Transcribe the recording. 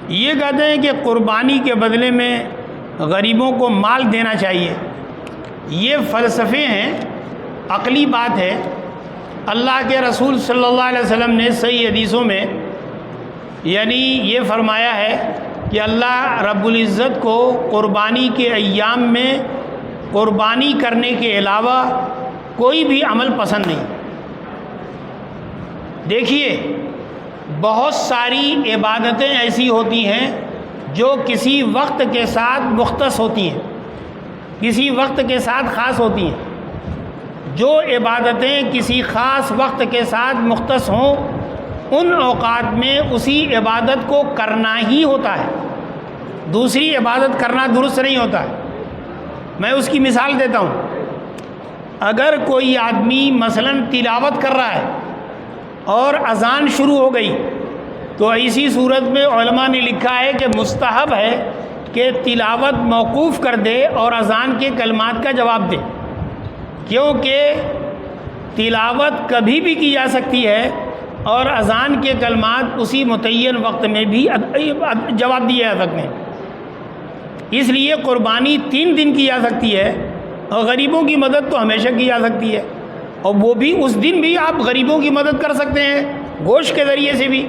یہ کہتے ہیں کہ قربانی کے بدلے میں غریبوں کو مال دینا چاہیے۔ یہ فلسفے ہیں، عقلی بات ہے۔ اللہ کے رسول صلی اللہ علیہ وسلم نے صحیح حدیثوں میں یعنی یہ فرمایا ہے کہ اللہ رب العزت کو قربانی کے ایام میں قربانی کرنے کے علاوہ کوئی بھی عمل پسند نہیں۔ دیکھیے، بہت ساری عبادتیں ایسی ہوتی ہیں جو کسی وقت کے ساتھ مختص ہوتی ہیں، کسی وقت کے ساتھ خاص ہوتی ہیں۔ جو عبادتیں کسی خاص وقت کے ساتھ مختص ہوں، ان اوقات میں اسی عبادت کو کرنا ہی ہوتا ہے، دوسری عبادت کرنا درست نہیں ہوتا ہے۔ میں اس کی مثال دیتا ہوں۔ اگر کوئی آدمی مثلاً تلاوت کر رہا ہے اور اذان شروع ہو گئی، تو ایسی صورت میں علماء نے لکھا ہے کہ مستحب ہے کہ تلاوت موقوف کر دے اور اذان کے کلمات کا جواب دے، کیونکہ تلاوت کبھی بھی کی جا سکتی ہے اور اذان کے کلمات اسی متعین وقت میں بھی جواب دیے جا سکتے ہیں۔ اس لیے قربانی 3 دن کی جا سکتی ہے، اور غریبوں کی مدد تو ہمیشہ کی جا سکتی ہے، اور وہ بھی اس دن بھی آپ غریبوں کی مدد کر سکتے ہیں گوشت کے ذریعے سے بھی۔